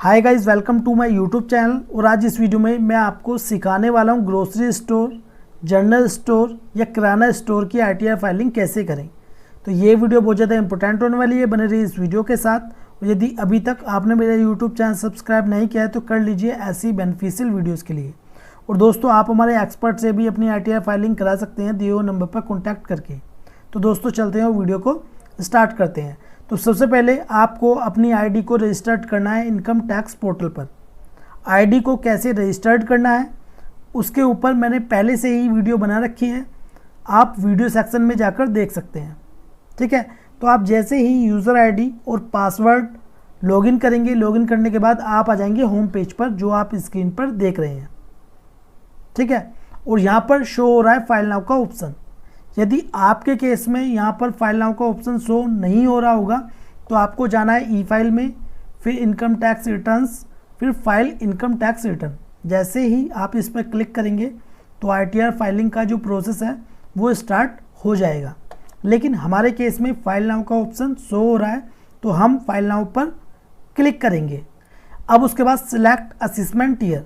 Hi guys, welcome to my YouTube channel. और आज इस वीडियो में मैं आपको सिखाने वाला हूँ ग्रोसरी स्टोर, जनरल स्टोर या किराना स्टोर की आईटीआर फाइलिंग कैसे करें। तो ये वीडियो बहुत ज़्यादा इंपॉर्टेंट होने वाली है, बने रही इस वीडियो के साथ। और यदि अभी तक आपने मेरा यूट्यूब चैनल सब्सक्राइब नहीं किया है तो कर लीजिए ऐसी बेनिफिशियल वीडियोज़ के लिए। और दोस्तों, आप हमारे एक्सपर्ट से भी अपनी आईटीआर फाइलिंग करा सकते हैं दिए हुए नंबर पर कॉन्टैक्ट करके। तो दोस्तों चलते हैं और वीडियो को स्टार्ट करते हैं। तो सबसे पहले आपको अपनी आईडी को रजिस्टर्ड करना है इनकम टैक्स पोर्टल पर। आईडी को कैसे रजिस्टर्ड करना है उसके ऊपर मैंने पहले से ही वीडियो बना रखी है, आप वीडियो सेक्शन में जाकर देख सकते हैं। ठीक है, तो आप जैसे ही यूज़र आईडी और पासवर्ड लॉगिन करेंगे, लॉगिन करने के बाद आप आ जाएंगे होम पेज पर जो आप स्क्रीन पर देख रहे हैं। ठीक है, और यहाँ पर शो हो रहा है फाइल नाउ का ऑप्शन। यदि आपके केस में यहाँ पर फाइल नाउ का ऑप्शन शो नहीं हो रहा होगा तो आपको जाना है ई फाइल में, फिर इनकम टैक्स रिटर्न्स, फिर फाइल इनकम टैक्स रिटर्न। जैसे ही आप इस पर क्लिक करेंगे तो आईटीआर फाइलिंग का जो प्रोसेस है वो स्टार्ट हो जाएगा। लेकिन हमारे केस में फाइल नाउ का ऑप्शन शो हो रहा है तो हम फाइल नाउ पर क्लिक करेंगे। अब उसके बाद सिलेक्ट असेसमेंट ईयर,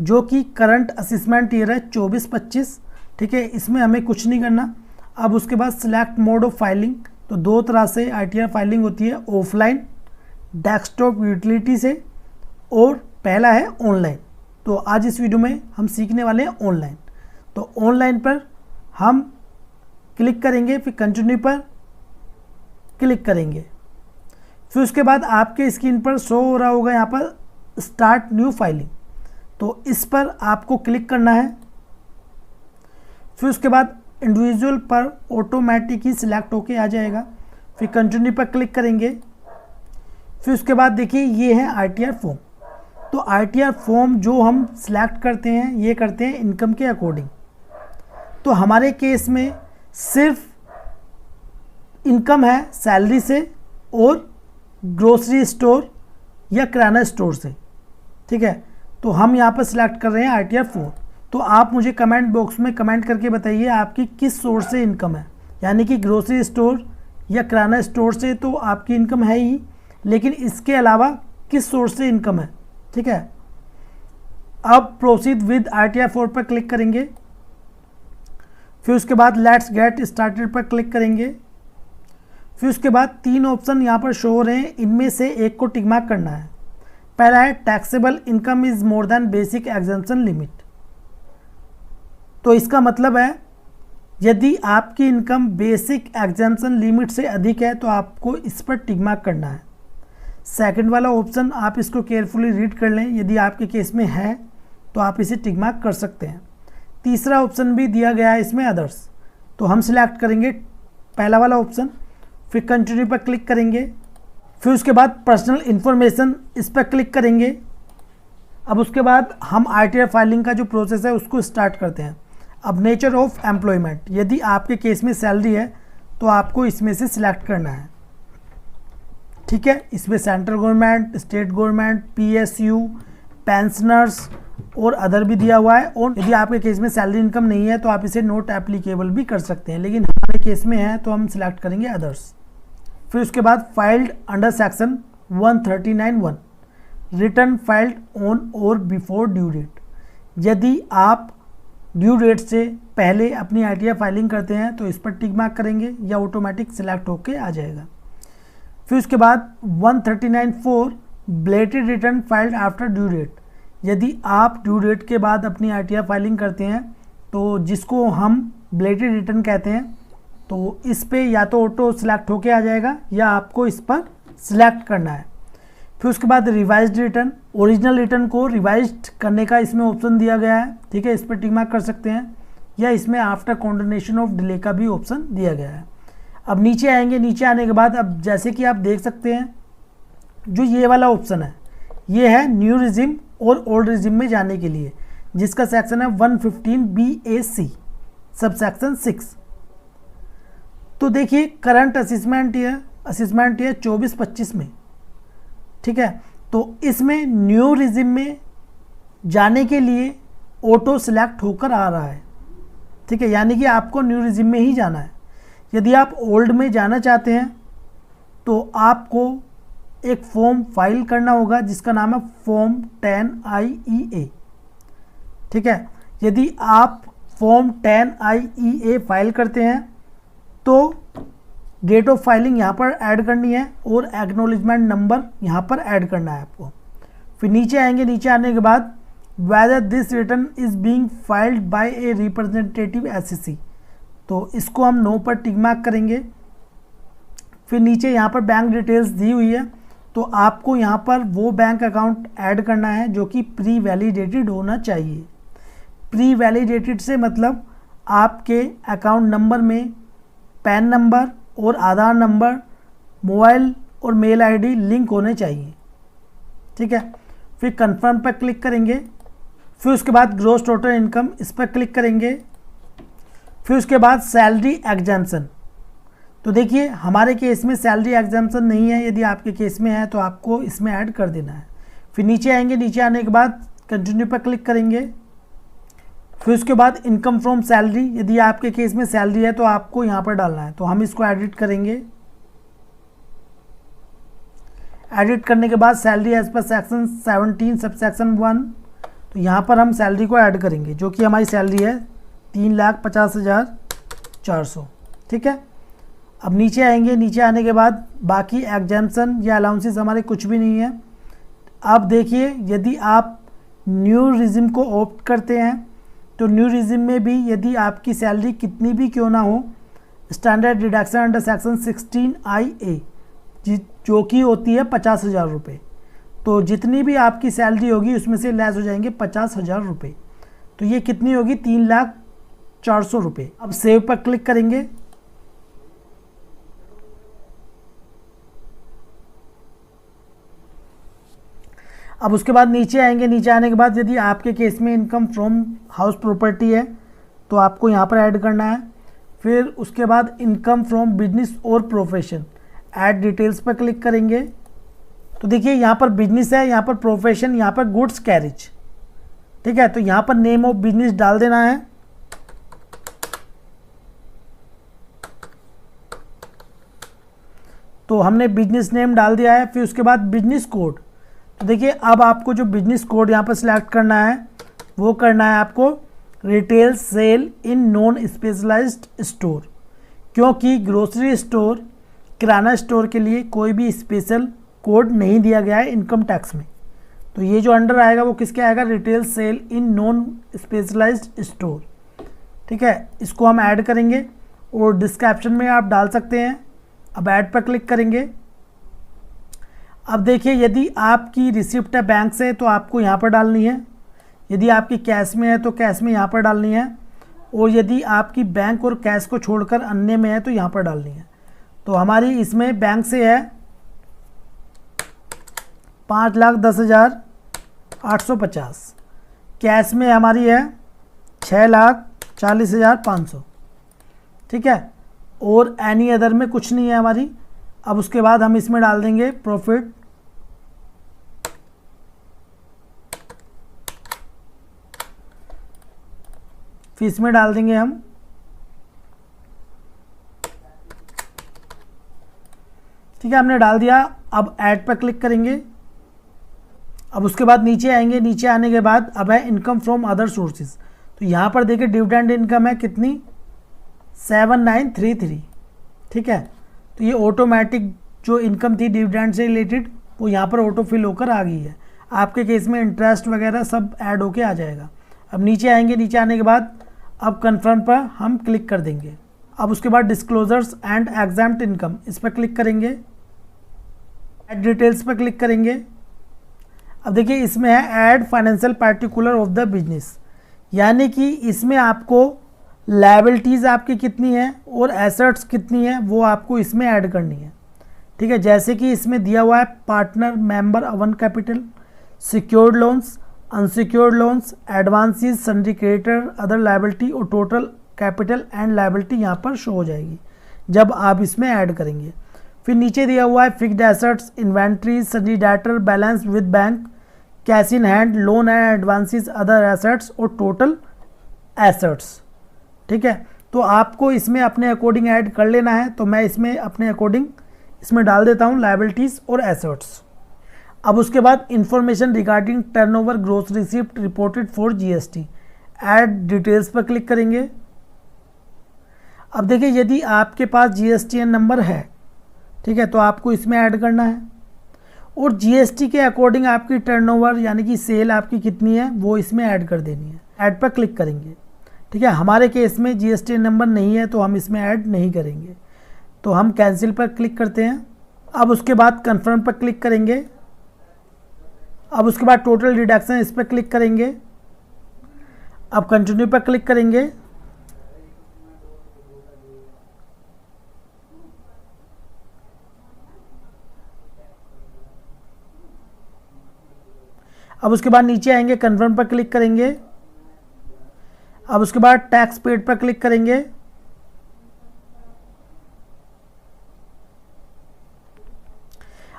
जो कि करंट असेसमेंट ईयर है 24-25। ठीक है, इसमें हमें कुछ नहीं करना। अब उसके बाद सिलेक्ट मोड ऑफ फाइलिंग, तो दो तरह से आईटीआर फाइलिंग होती है, ऑफलाइन डेस्कटॉप यूटिलिटी से, और पहला है ऑनलाइन। तो आज इस वीडियो में हम सीखने वाले हैं ऑनलाइन। तो ऑनलाइन पर हम क्लिक करेंगे, फिर कंटिन्यू पर क्लिक करेंगे। फिर उसके बाद आपके स्क्रीन पर शो हो रहा होगा यहाँ पर स्टार्ट न्यू फाइलिंग, तो इस पर आपको क्लिक करना है। फिर उसके बाद इंडिविजुअल पर ऑटोमेटिक ही सिलेक्ट होके आ जाएगा, फिर कंटिन्यू पर क्लिक करेंगे। फिर उसके बाद देखिए ये है आईटीआर फॉर्म। तो आईटीआर फॉर्म जो हम सिलेक्ट करते हैं ये करते हैं इनकम के अकॉर्डिंग। तो हमारे केस में सिर्फ इनकम है सैलरी से और ग्रोसरी स्टोर या किराना स्टोर से। ठीक है, तो हम यहाँ पर सिलेक्ट कर रहे हैं आईटीआर फॉर्म। तो आप मुझे कमेंट बॉक्स में कमेंट करके बताइए आपकी किस सोर्स से इनकम है, यानी कि ग्रोसरी स्टोर या किराना स्टोर से तो आपकी इनकम है ही, लेकिन इसके अलावा किस सोर्स से इनकम है। ठीक है, अब प्रोसीड विद आईटीआर 4 पर क्लिक करेंगे। फिर उसके बाद लेट्स गेट स्टार्टेड पर क्लिक करेंगे। फिर उसके बाद तीन ऑप्शन यहाँ पर शो हो रहे हैं, इनमें से एक को टिक मार्क करना है। पहला है taxable income is more than basic exemption limit. तो इसका मतलब है यदि आपकी इनकम बेसिक एग्जम्पशन लिमिट से अधिक है तो आपको इस पर टिक मार्क करना है। सेकंड वाला ऑप्शन आप इसको केयरफुली रीड कर लें, यदि आपके केस में है तो आप इसे टिक मार्क कर सकते हैं। तीसरा ऑप्शन भी दिया गया है इसमें अदर्स, तो हम सिलेक्ट करेंगे पहला वाला ऑप्शन, फिर कंटिन्यू पर क्लिक करेंगे। फिर उसके बाद पर्सनल इन्फॉर्मेशन इस पर क्लिक करेंगे। अब उसके बाद हम आईटीआर फाइलिंग का जो प्रोसेस है उसको स्टार्ट करते हैं। अब नेचर ऑफ एम्प्लॉयमेंट, यदि आपके केस में सैलरी है तो आपको इसमें से सिलेक्ट करना है। ठीक है, इसमें central government, state government, PSU, pensioners और अदर भी दिया हुआ है। और यदि आपके केस में सैलरी इनकम नहीं है तो आप इसे नॉट एप्लीकेबल भी कर सकते हैं, लेकिन हमारे केस में है तो हम सिलेक्ट करेंगे अदर्स। फिर उसके बाद filed under section 139(1), return filed on और बिफोर ड्यू डेट। यदि आप ड्यू डेट से पहले अपनी आईटीआर फाइलिंग करते हैं तो इस पर टिक मार्क करेंगे या ऑटोमेटिक सिलेक्ट होके आ जाएगा। फिर उसके बाद 139(4), belated return filed after due date. यदि आप ड्यू डेट के बाद अपनी आईटीआर फाइलिंग करते हैं तो जिसको हम बेलेटेड रिटर्न कहते हैं, तो इस पे या तो ऑटो सिलेक्ट होके आ जाएगा या आपको इस पर सिलेक्ट करना है। फिर उसके बाद रिवाइज्ड रिटर्न, ओरिजिनल रिटर्न को रिवाइज्ड करने का इसमें ऑप्शन दिया गया है। ठीक है, इस पर टिक मार्क कर सकते हैं, या इसमें आफ्टर कॉन्डोनेशन ऑफ डिले का भी ऑप्शन दिया गया है। अब नीचे आएंगे, नीचे आने के बाद अब जैसे कि आप देख सकते हैं जो ये वाला ऑप्शन है ये है न्यू रिजिम और ओल्ड रिजिम में जाने के लिए, जिसका सेक्शन है 115BAC सब सेक्शन 6। तो देखिए करंट असेसमेंट ईयर 24-25 में। ठीक है, तो इसमें न्यू रिजिम में जाने के लिए ऑटो सिलेक्ट होकर आ रहा है। ठीक है, यानी कि आपको न्यू रिजिम में ही जाना है। यदि आप ओल्ड में जाना चाहते हैं तो आपको एक फॉर्म फाइल करना होगा जिसका नाम है फॉर्म 10IEA। ठीक है, यदि आप फॉर्म 10IEA फाइल करते हैं तो डेट ऑफ फाइलिंग यहाँ पर ऐड करनी है और एक्नॉलेजमेंट नंबर यहाँ पर ऐड करना है आपको। फिर नीचे आएंगे, नीचे आने के बाद whether this return is being filed by a representative SEC, तो इसको हम नो पर टिक मार्क करेंगे। फिर नीचे यहाँ पर बैंक डिटेल्स दी हुई है, तो आपको यहाँ पर वो बैंक अकाउंट ऐड करना है जो कि प्री वैलिडेटेड होना चाहिए। प्री वैलिडेटेड से मतलब आपके अकाउंट नंबर में पैन नंबर और आधार नंबर, मोबाइल और मेल आईडी लिंक होने चाहिए। ठीक है, फिर कंफर्म पर क्लिक करेंगे। फिर उसके बाद ग्रॉस टोटल इनकम, इस पर क्लिक करेंगे। फिर उसके बाद सैलरी एग्जाम्पशन, तो देखिए हमारे केस में सैलरी एग्जाम्पशन नहीं है, यदि आपके केस में है तो आपको इसमें ऐड कर देना है। फिर नीचे आएंगे, नीचे आने के बाद कंटिन्यू पर क्लिक करेंगे। फिर उसके बाद इनकम फ्रॉम सैलरी, यदि आपके केस में सैलरी है तो आपको यहाँ पर डालना है, तो हम इसको एडिट करेंगे। एडिट करने के बाद salary as per section 17 subsection 1, तो यहाँ पर हम सैलरी को ऐड करेंगे जो कि हमारी सैलरी है 3,50,400। ठीक है, अब नीचे आएंगे, नीचे आने के बाद बाकी एग्जाम्पशन या अलाउंसेस हमारे कुछ भी नहीं है। अब देखिए यदि आप न्यू रिजिम को ऑप्ट करते हैं तो न्यू रिजिम में भी यदि आपकी सैलरी कितनी भी क्यों ना हो, standard deduction under section 16IA जो कि होती है 50,000 रुपये, तो जितनी भी आपकी सैलरी होगी उसमें से लेस हो जाएंगे 50,000 रुपये, तो ये कितनी होगी 3,04,000 रुपये। अब सेव पर क्लिक करेंगे। अब उसके बाद नीचे आएंगे, नीचे आने के बाद यदि आपके केस में इनकम फ्रॉम हाउस प्रॉपर्टी है तो आपको यहाँ पर ऐड करना है। फिर उसके बाद इनकम फ्रॉम बिजनेस और प्रोफेशन, ऐड डिटेल्स पर क्लिक करेंगे। तो देखिए यहाँ पर बिजनेस है, यहाँ पर प्रोफेशन, यहाँ पर गुड्स कैरिज। ठीक है, तो यहाँ पर नेम ऑफ बिजनेस डाल देना है। तो हमने बिजनेस नेम डाल दिया है। फिर उसके बाद बिजनेस कोड, तो देखिए अब आपको जो बिजनेस कोड यहाँ पर सिलेक्ट करना है वो करना है आपको retail sale in non specialized store, क्योंकि ग्रोसरी स्टोर, किराना स्टोर के लिए कोई भी स्पेशल कोड नहीं दिया गया है इनकम टैक्स में। तो ये जो अंडर आएगा वो किसके आएगा, retail sale in non specialized store. ठीक है, इसको हम ऐड करेंगे और डिस्क्रिप्शन में आप डाल सकते हैं। अब ऐड पर क्लिक करेंगे। अब देखिए यदि आपकी रिसिप्ट है बैंक से तो आपको यहाँ पर डालनी है, यदि आपकी कैश में है तो कैश में यहाँ पर डालनी है, और यदि आपकी बैंक और कैश को छोड़कर अन्य में है तो यहाँ पर डालनी है। तो हमारी इसमें बैंक से है 5,10,850, कैश में हमारी है 6,40,500। ठीक है, और एनी अदर में कुछ नहीं है हमारी। अब उसके बाद हम इसमें डाल देंगे प्रॉफिट, फिर इसमें डाल देंगे हम ठीक है, हमने डाल दिया। अब ऐड पर क्लिक करेंगे। अब उसके बाद नीचे आएंगे, नीचे आने के बाद अब है इनकम फ्रॉम अदर सोर्सेज, तो यहाँ पर देखिए डिविडेंड इनकम है कितनी 7,933। ठीक है, तो ये ऑटोमेटिक जो इनकम थी डिविडेंड से रिलेटेड वो यहाँ पर ऑटो फिल होकर आ गई है। आपके केस में इंटरेस्ट वगैरह सब ऐड होके आ जाएगा। अब नीचे आएंगे, नीचे आने के बाद अब कन्फर्म पर हम क्लिक कर देंगे। अब उसके बाद डिस्क्लोजर्स एंड एग्जाम्प्ट इनकम, इस पर क्लिक करेंगे। ऐड डिटेल्स पर क्लिक करेंगे। अब देखिए इसमें है add financial particular of the business, यानी कि इसमें आपको लायबिलिटीज़ आपकी कितनी है और एसेट्स कितनी है वो आपको इसमें ऐड करनी है। ठीक है, जैसे कि इसमें दिया हुआ है partner member own capital, secured loans, unsecured loans, advances, sundry creditor, other liability और टोटल कैपिटल एंड लायबिलिटी यहाँ पर शो हो जाएगी जब आप इसमें ऐड करेंगे। फिर नीचे दिया हुआ है fixed assets, inventory, sundry debtor, balance with bank, cash in hand, loan and advances, other assets और टोटल एसेट्स। ठीक है, तो आपको इसमें अपने अकॉर्डिंग ऐड कर लेना है, तो मैं इसमें अपने अकॉर्डिंग इसमें डाल देता हूँ लायबिलिटीज़ और एसेट्स। अब उसके बाद information regarding turnover gross receipt reported for GST, add details पर क्लिक करेंगे। अब देखिए यदि आपके पास जीएसटीएन नंबर है, ठीक है, तो आपको इसमें ऐड करना है और जीएसटी के अकॉर्डिंग आपकी टर्नओवर यानी कि सेल आपकी कितनी है वो इसमें ऐड कर देनी है। ऐड पर क्लिक करेंगे, ठीक है। हमारे केस में जीएसटीएन नंबर नहीं है तो हम इसमें ऐड नहीं करेंगे, तो हम कैंसिल पर क्लिक करते हैं। अब उसके बाद कंफर्म पर क्लिक करेंगे। अब उसके बाद टोटल डिडक्शन इस पर क्लिक करेंगे। अब कंटिन्यू पर क्लिक करेंगे। अब उसके बाद नीचे आएंगे, कंफर्म पर क्लिक करेंगे। अब उसके बाद टैक्स पेड पर क्लिक करेंगे।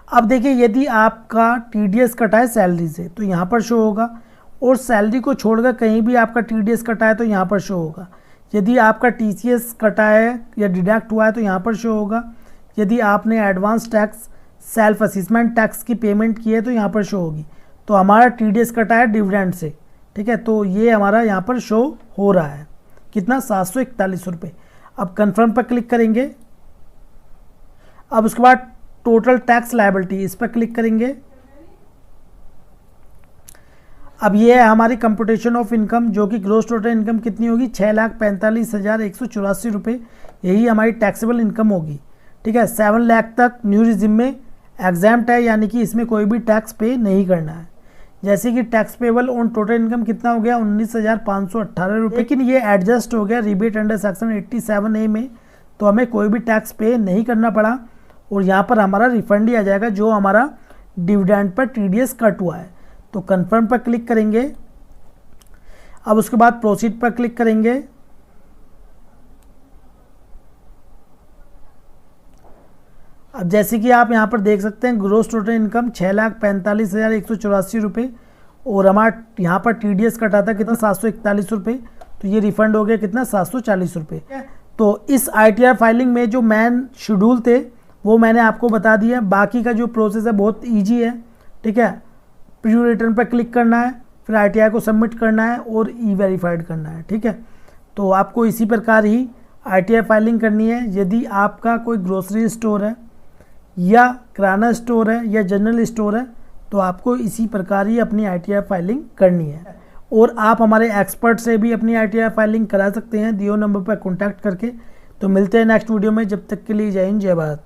अब देखिए यदि आपका टीडीएस कटा है सैलरी से तो यहाँ पर शो होगा, और सैलरी को छोड़कर कहीं भी आपका टीडीएस कटा है तो यहाँ पर शो होगा। यदि आपका टीसीएस कटा है या डिडक्ट हुआ है तो यहाँ पर शो होगा। यदि आपने advance tax self assessment tax की पेमेंट की है तो यहाँ पर शो होगी। तो हमारा टीडीएस कटा है डिविडेंड से, ठीक है, तो ये हमारा यहाँ पर शो हो रहा है कितना, 741 रुपये। अब कंफर्म पर क्लिक करेंगे। अब उसके बाद टोटल टैक्स लायबिलिटी इस पर क्लिक करेंगे। अब ये है हमारी कंप्यूटेशन ऑफ इनकम, जो कि ग्रोस टोटल इनकम कितनी होगी, 6,45,184 रुपये, यही हमारी टैक्सेबल इनकम होगी, ठीक है। 7 लाख तक न्यू रिजिम में एग्जाम्प्ट है, यानी कि इसमें कोई भी टैक्स पे नहीं करना है। जैसे कि tax payable on total income कितना हो गया, 19,518 रुपये, लेकिन ये एडजस्ट हो गया रिबेट अंडर सेक्शन 87A में, तो हमें कोई भी टैक्स पे नहीं करना पड़ा और यहाँ पर हमारा रिफंड ही आ जाएगा जो हमारा डिविडेंड पर टीडीएस कट हुआ है। तो कंफर्म पर क्लिक करेंगे। अब उसके बाद प्रोसीड पर क्लिक करेंगे। अब जैसे कि आप यहाँ पर देख सकते हैं ग्रोस टोटल इनकम 6,45,184 रुपये और हमारा यहाँ पर टीडीएस कटा था कितना, 741 रुपये, तो ये रिफंड हो गया कितना, 740 रुपये। तो इस आईटीआर फाइलिंग में जो मेन शेड्यूल थे वो मैंने आपको बता दिया। बाकी का जो प्रोसेस है बहुत ईजी है, ठीक है। प्री रिटर्न पर क्लिक करना है, फिर आईटीआर को सबमिट करना है और ई वेरीफाइड करना है, ठीक है। तो आपको इसी प्रकार ही आईटीआर फाइलिंग करनी है। यदि आपका कोई ग्रोसरी स्टोर है या किराना स्टोर है या जनरल स्टोर है तो आपको इसी प्रकार ही अपनी आईटीआर फाइलिंग करनी है। और आप हमारे एक्सपर्ट से भी अपनी आईटीआर फाइलिंग करा सकते हैं दिए नंबर पर कॉन्टैक्ट करके। तो मिलते हैं नेक्स्ट वीडियो में, जब तक के लिए जय हिंद जय भारत।